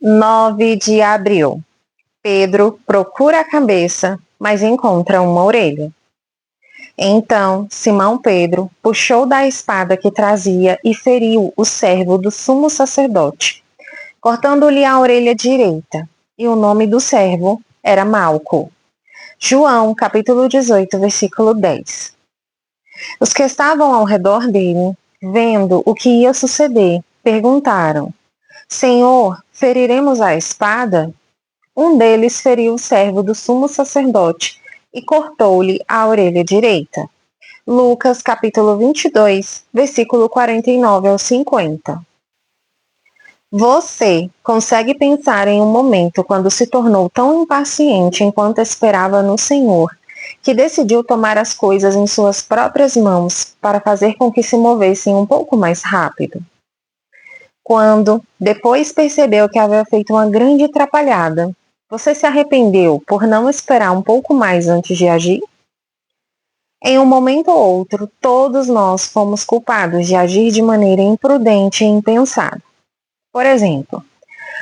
9 de abril. Pedro procura a cabeça, mas encontra uma orelha. Então Simão Pedro puxou da espada que trazia e feriu o servo do sumo sacerdote, cortando-lhe a orelha direita, e o nome do servo era Malco. João, capítulo 18, versículo 10. Os que estavam ao redor dele, vendo o que ia suceder, perguntaram: Senhor, feriremos a espada? Um deles feriu o servo do sumo sacerdote e cortou-lhe a orelha direita. Lucas, capítulo 22, versículo 49 ao 50. Você consegue pensar em um momento quando se tornou tão impaciente enquanto esperava no Senhor, que decidiu tomar as coisas em suas próprias mãos para fazer com que se movessem um pouco mais rápido? Quando, depois percebeu que havia feito uma grande atrapalhada, você se arrependeu por não esperar um pouco mais antes de agir? Em um momento ou outro, todos nós fomos culpados de agir de maneira imprudente e impensada. Por exemplo,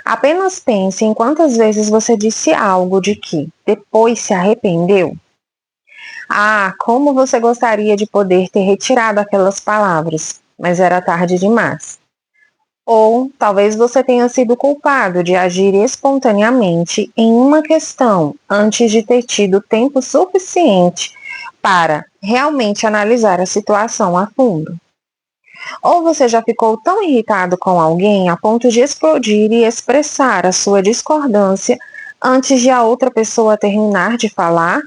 apenas pense em quantas vezes você disse algo de que depois se arrependeu. Ah, como você gostaria de poder ter retirado aquelas palavras, mas era tarde demais. Ou talvez você tenha sido culpado de agir espontaneamente em uma questão antes de ter tido tempo suficiente para realmente analisar a situação a fundo. Ou você já ficou tão irritado com alguém a ponto de explodir e expressar a sua discordância antes de a outra pessoa terminar de falar?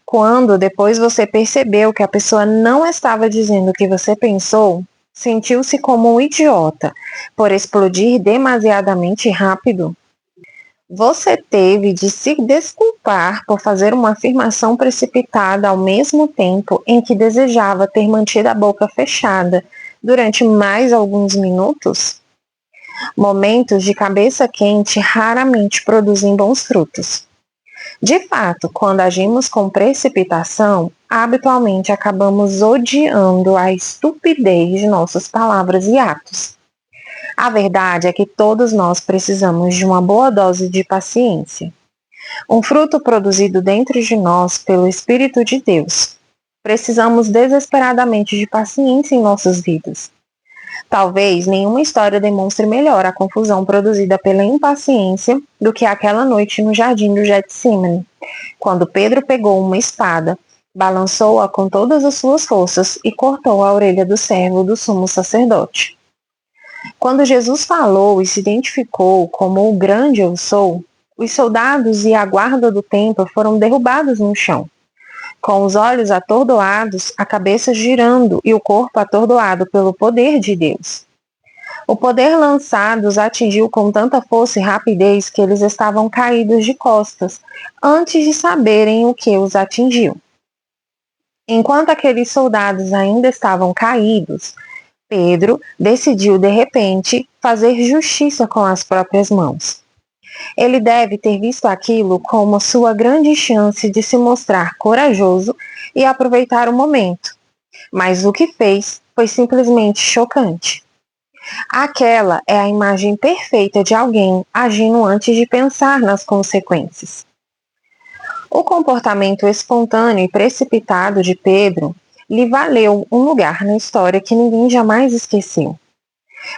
Quando depois você percebeu que a pessoa não estava dizendo o que você pensou, sentiu-se como um idiota por explodir demasiadamente rápido? Você teve de se desculpar por fazer uma afirmação precipitada ao mesmo tempo em que desejava ter mantido a boca fechada durante mais alguns minutos? Momentos de cabeça quente raramente produzem bons frutos. De fato, quando agimos com precipitação, habitualmente acabamos odiando a estupidez de nossas palavras e atos. A verdade é que todos nós precisamos de uma boa dose de paciência. Um fruto produzido dentro de nós pelo Espírito de Deus. Precisamos desesperadamente de paciência em nossas vidas. Talvez nenhuma história demonstre melhor a confusão produzida pela impaciência do que aquela noite no jardim do Getsemane, quando Pedro pegou uma espada, balançou-a com todas as suas forças e cortou a orelha do servo do sumo sacerdote. Quando Jesus falou e se identificou como o grande eu sou, os soldados e a guarda do templo foram derrubados no chão, com os olhos atordoados, a cabeça girando e o corpo atordoado pelo poder de Deus. O poder lançado os atingiu com tanta força e rapidez que eles estavam caídos de costas, antes de saberem o que os atingiu. Enquanto aqueles soldados ainda estavam caídos, Pedro decidiu de repente fazer justiça com as próprias mãos. Ele deve ter visto aquilo como sua grande chance de se mostrar corajoso e aproveitar o momento. Mas o que fez foi simplesmente chocante. Aquela é a imagem perfeita de alguém agindo antes de pensar nas consequências. O comportamento espontâneo e precipitado de Pedro lhe valeu um lugar na história que ninguém jamais esqueceu.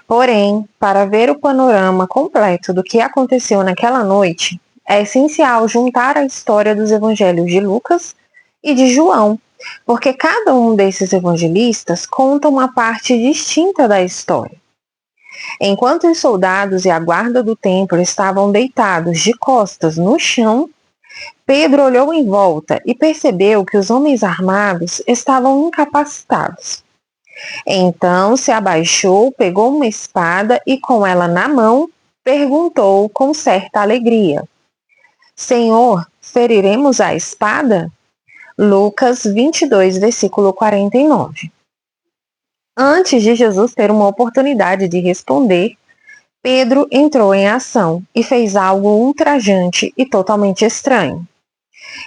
Porém, para ver o panorama completo do que aconteceu naquela noite, é essencial juntar a história dos evangelhos de Lucas e de João, porque cada um desses evangelistas conta uma parte distinta da história. Enquanto os soldados e a guarda do templo estavam deitados de costas no chão, Pedro olhou em volta e percebeu que os homens armados estavam incapacitados. Então se abaixou, pegou uma espada e, com ela na mão, perguntou com certa alegria: Senhor, feriremos a espada? Lucas 22, versículo 49. Antes de Jesus ter uma oportunidade de responder, Pedro entrou em ação e fez algo ultrajante e totalmente estranho.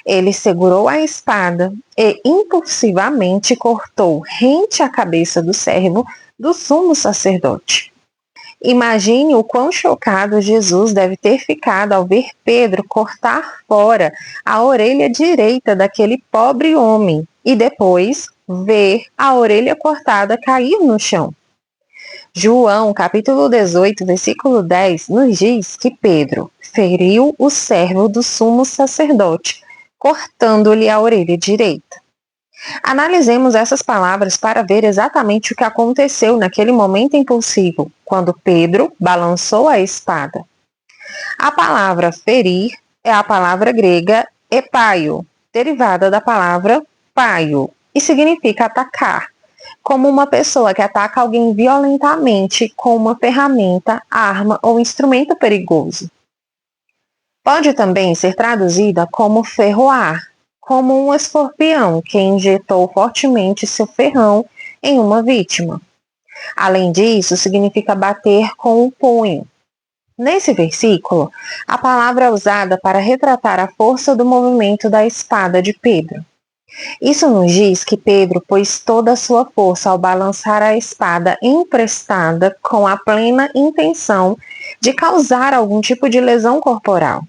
Ele segurou a espada e impulsivamente cortou rente à cabeça do servo do sumo sacerdote. Imagine o quão chocado Jesus deve ter ficado ao ver Pedro cortar fora a orelha direita daquele pobre homem e depois ver a orelha cortada cair no chão. João, capítulo 18, versículo 10, nos diz que Pedro feriu o servo do sumo sacerdote, cortando-lhe a orelha direita. Analisemos essas palavras para ver exatamente o que aconteceu naquele momento impulsivo, quando Pedro balançou a espada. A palavra ferir é a palavra grega epaio, derivada da palavra paio, e significa atacar, como uma pessoa que ataca alguém violentamente com uma ferramenta, arma ou instrumento perigoso. Pode também ser traduzida como ferroar, como um escorpião que injetou fortemente seu ferrão em uma vítima. Além disso, significa bater com o punho. Nesse versículo, a palavra é usada para retratar a força do movimento da espada de Pedro. Isso nos diz que Pedro pôs toda a sua força ao balançar a espada emprestada com a plena intenção de causar algum tipo de lesão corporal.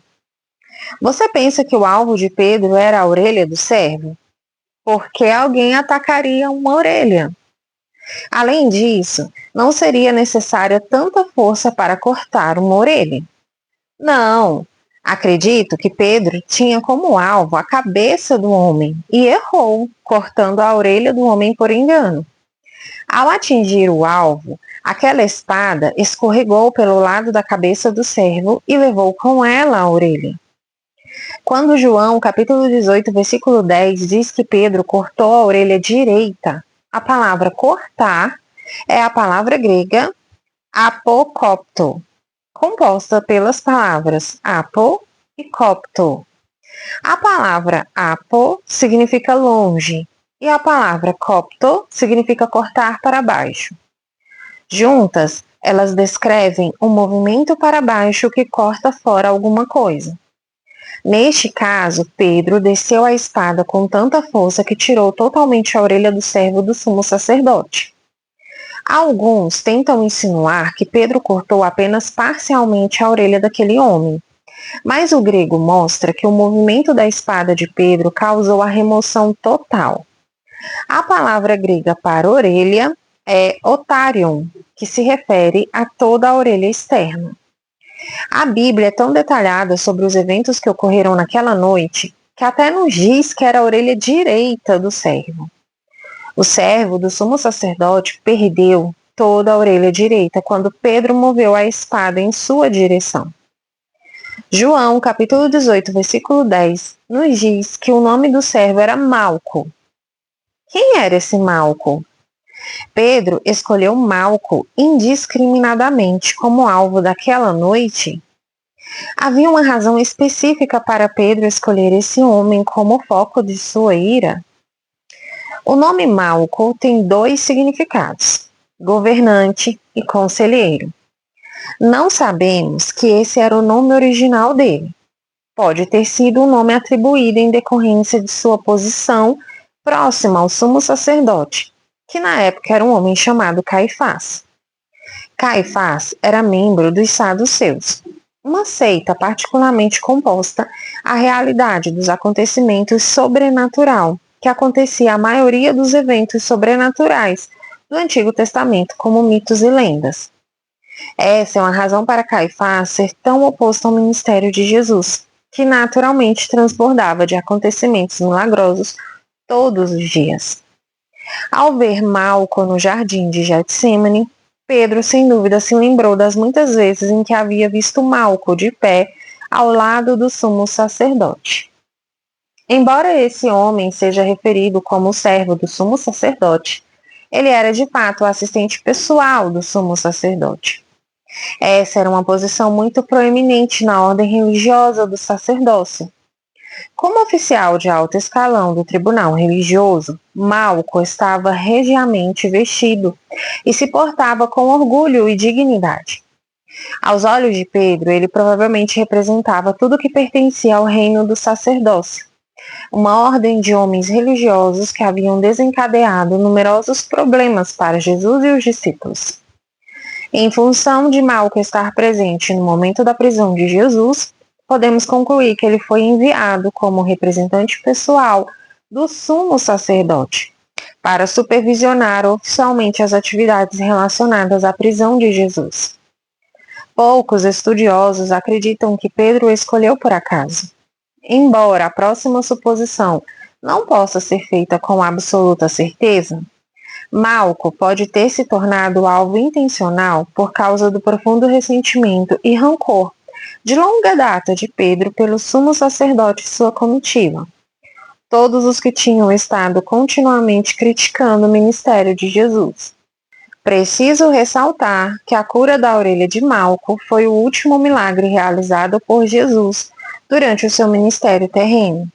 Você pensa que o alvo de Pedro era a orelha do servo? Porque alguém atacaria uma orelha. Além disso, não seria necessária tanta força para cortar uma orelha. Não, acredito que Pedro tinha como alvo a cabeça do homem e errou, cortando a orelha do homem por engano. Ao atingir o alvo, aquela espada escorregou pelo lado da cabeça do servo e levou com ela a orelha. Quando João, capítulo 18, versículo 10, diz que Pedro cortou a orelha direita, a palavra cortar é a palavra grega apokopto, composta pelas palavras apo e kopto. A palavra apo significa longe e a palavra kopto significa cortar para baixo. Juntas, elas descrevem um movimento para baixo que corta fora alguma coisa. Neste caso, Pedro desceu a espada com tanta força que tirou totalmente a orelha do servo do sumo sacerdote. Alguns tentam insinuar que Pedro cortou apenas parcialmente a orelha daquele homem, mas o grego mostra que o movimento da espada de Pedro causou a remoção total. A palavra grega para orelha é otarion, que se refere a toda a orelha externa. A Bíblia é tão detalhada sobre os eventos que ocorreram naquela noite que até nos diz que era a orelha direita do servo. O servo do sumo sacerdote perdeu toda a orelha direita quando Pedro moveu a espada em sua direção. João, capítulo 18, versículo 10, nos diz que o nome do servo era Malco. Quem era esse Malco? Pedro escolheu Malco indiscriminadamente como alvo daquela noite? Havia uma razão específica para Pedro escolher esse homem como foco de sua ira? O nome Malco tem dois significados: governante e conselheiro. Não sabemos que esse era o nome original dele. Pode ter sido um nome atribuído em decorrência de sua posição próxima ao sumo sacerdote, que na época era um homem chamado Caifás. Caifás era membro dos saduceus, uma seita particularmente composta à realidade dos acontecimentos sobrenatural, que acontecia a maioria dos eventos sobrenaturais do Antigo Testamento, como mitos e lendas. Essa é uma razão para Caifás ser tão oposto ao ministério de Jesus, que naturalmente transbordava de acontecimentos milagrosos todos os dias. Ao ver Malco no jardim de Getsêmani, Pedro sem dúvida se lembrou das muitas vezes em que havia visto Malco de pé ao lado do sumo sacerdote. Embora esse homem seja referido como o servo do sumo sacerdote, ele era de fato o assistente pessoal do sumo sacerdote. Essa era uma posição muito proeminente na ordem religiosa do sacerdócio. Como oficial de alto escalão do tribunal religioso, Malco estava regiamente vestido e se portava com orgulho e dignidade. Aos olhos de Pedro, ele provavelmente representava tudo que pertencia ao reino do sacerdócio, uma ordem de homens religiosos que haviam desencadeado numerosos problemas para Jesus e os discípulos. Em função de Malco estar presente no momento da prisão de Jesus, podemos concluir que ele foi enviado como representante pessoal do sumo sacerdote para supervisionar oficialmente as atividades relacionadas à prisão de Jesus. Poucos estudiosos acreditam que Pedro o escolheu por acaso. Embora a próxima suposição não possa ser feita com absoluta certeza, Malco pode ter se tornado alvo intencional por causa do profundo ressentimento e rancor de longa data de Pedro pelo sumo sacerdote e sua comitiva, todos os que tinham estado continuamente criticando o ministério de Jesus. Preciso ressaltar que a cura da orelha de Malco foi o último milagre realizado por Jesus durante o seu ministério terreno.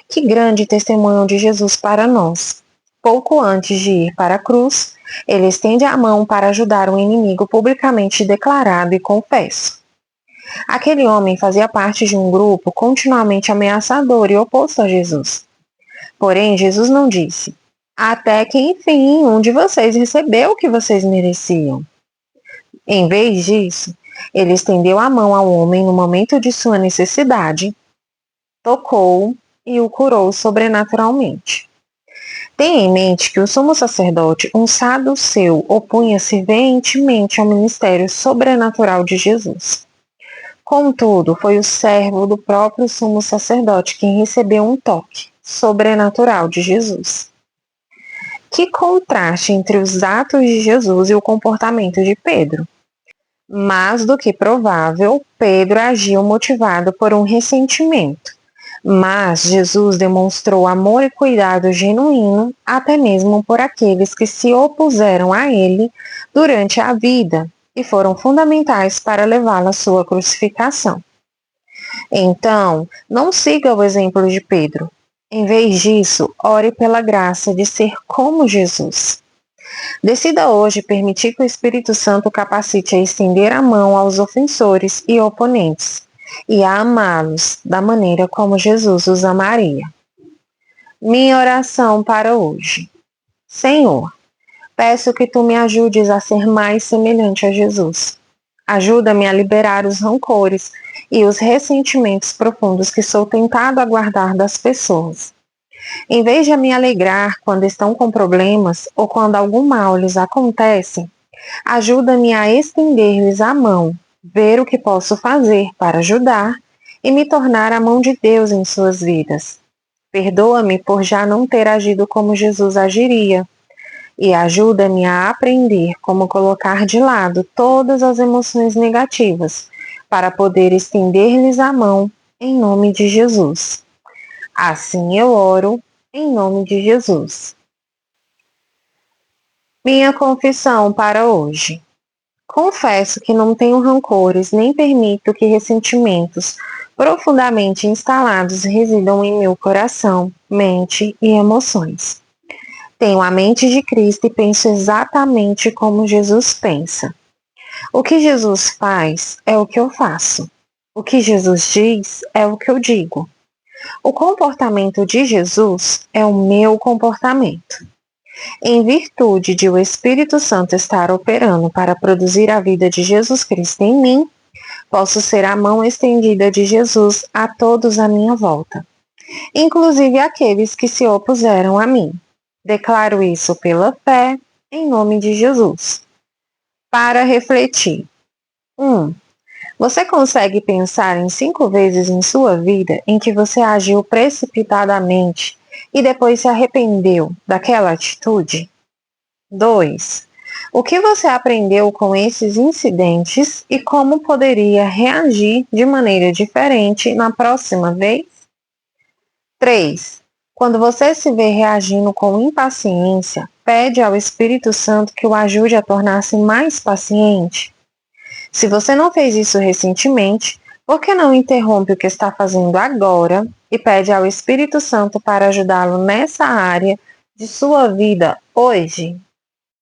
Que grande testemunho de Jesus para nós! Pouco antes de ir para a cruz, ele estende a mão para ajudar um inimigo publicamente declarado e confesso. Aquele homem fazia parte de um grupo continuamente ameaçador e oposto a Jesus. Porém, Jesus não disse: até que enfim um de vocês recebeu o que vocês mereciam. Em vez disso, ele estendeu a mão ao homem no momento de sua necessidade, tocou-o e o curou sobrenaturalmente. Tenha em mente que o sumo sacerdote, um saduceu, opunha-se veementemente ao ministério sobrenatural de Jesus. Contudo, foi o servo do próprio sumo sacerdote quem recebeu um toque sobrenatural de Jesus. Que contraste entre os atos de Jesus e o comportamento de Pedro. Mais do que provável, Pedro agiu motivado por um ressentimento. Mas Jesus demonstrou amor e cuidado genuíno até mesmo por aqueles que se opuseram a ele durante a vida e foram fundamentais para levá-lo à sua crucificação. Então, não siga o exemplo de Pedro. Em vez disso, ore pela graça de ser como Jesus. Decida hoje permitir que o Espírito Santo capacite a estender a mão aos ofensores e oponentes e a amá-los da maneira como Jesus os amaria. Minha oração para hoje. Senhor, peço que tu me ajudes a ser mais semelhante a Jesus. Ajuda-me a liberar os rancores e os ressentimentos profundos que sou tentado a guardar das pessoas. Em vez de me alegrar quando estão com problemas ou quando algum mal lhes acontece, ajuda-me a estender-lhes a mão, ver o que posso fazer para ajudar e me tornar a mão de Deus em suas vidas. Perdoa-me por já não ter agido como Jesus agiria e ajuda-me a aprender como colocar de lado todas as emoções negativas para poder estender-lhes a mão em nome de Jesus. Assim eu oro em nome de Jesus. Minha confissão para hoje. Confesso que não tenho rancores nem permito que ressentimentos profundamente instalados residam em meu coração, mente e emoções. Tenho a mente de Cristo e penso exatamente como Jesus pensa. O que Jesus faz é o que eu faço. O que Jesus diz é o que eu digo. O comportamento de Jesus é o meu comportamento. Em virtude de o Espírito Santo estar operando para produzir a vida de Jesus Cristo em mim, posso ser a mão estendida de Jesus a todos à minha volta, inclusive aqueles que se opuseram a mim. Declaro isso pela fé, em nome de Jesus. Para refletir. 1. Você consegue pensar em 5 vezes em sua vida em que você agiu precipitadamente e depois se arrependeu daquela atitude? 2. O que você aprendeu com esses incidentes e como poderia reagir de maneira diferente na próxima vez? 3. Quando você se vê reagindo com impaciência, pede ao Espírito Santo que o ajude a tornar-se mais paciente? Se você não fez isso recentemente, por que não interrompe o que está fazendo agora e pede ao Espírito Santo para ajudá-lo nessa área de sua vida hoje?